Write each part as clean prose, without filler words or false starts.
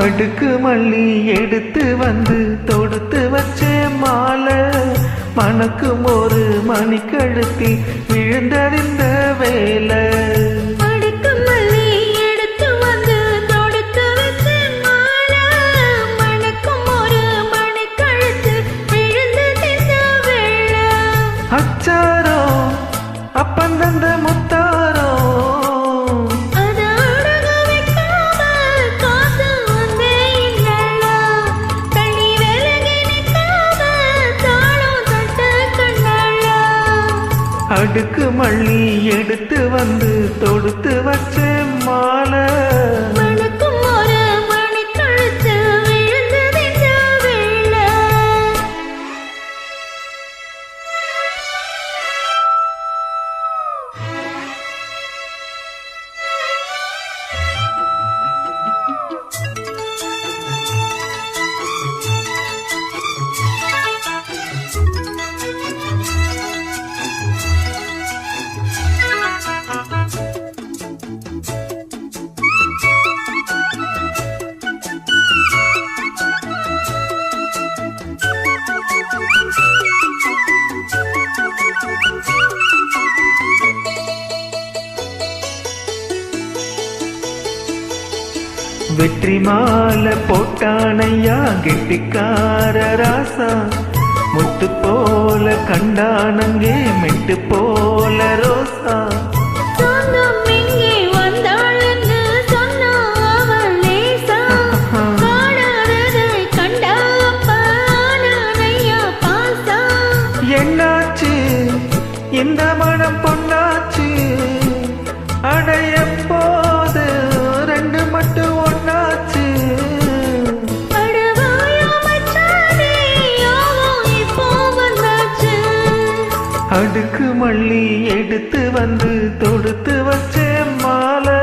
அடுக்கு மல்லி எடுத்து வந்து தொடுத்து வச்சே மாலை மணக்கும் ஒரு மணிக்கழுத்தி விழுந்தறிந்த வேலை. அடுக்கு மல்லி எடுத்து வந்து தொடுத்து வச்சே மாலை மணக்கும் ஒரு மணிக்கழுத்து விழுந்தறிந்த வேலை. அச்சாரோ அப்பந்தந்த முத்தாரோ அடுக்கு மல்லி எடுத்து வந்து தொடுத்து வச்சே மாலை மணக்கும் ஒரு மணிக்கழுத்து விழுந்தறிந்த வேலை. வெற்றி மாலை போட்டானையா கெட்டிக்கார ராசா முத்து போல கண்டானங்கே மெட்டு போல ரோசா. என்னாச்சு இந்த மனம் பொன்னாச்சு அடைய போது ரெண்டு மட்டும் ஒன்னாச்சு. அடுக்கு மல்லி எடுத்து வந்து தொடுத்து வச்சே மாலை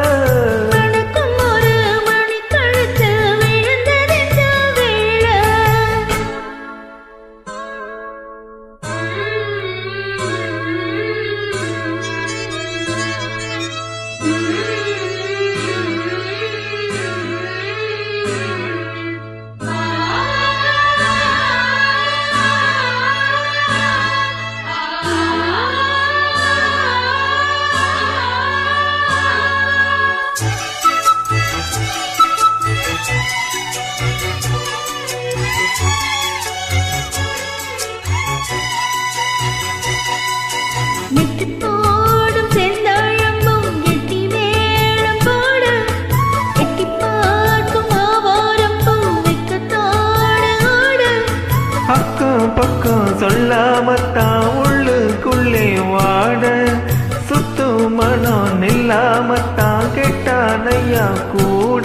பக்கம் சொல்லாமத்தான் உள்ளுக்குள்ளே வாட சுத்து மனம் நில்லாமத்தான் கெட்டானையா கூட.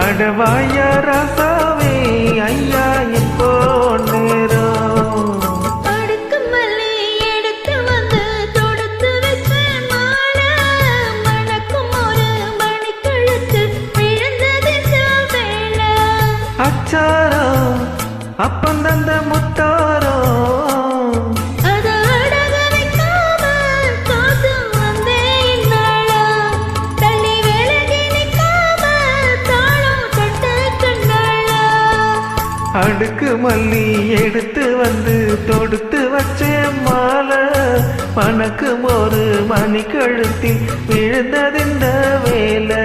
அடவாயா ராசாவே ஐயா இப்போ நேரம். அடுக்கு மல்லி எடுத்து வந்து தொடுத்து வச்சே மாலை மணக்கும் ஒரு மணிக்கழுத்து விழுந்தறிந்த வேலை. அச்சாரோ அப்பந்தந்த முத்தாரோ அடுக்கு மல்லி எடுத்து வந்து தொடுத்து வச்சே மாலை மணக்கும் ஒரு மணிக்கழுத்தில் விழுந்ததிந்த வேலை.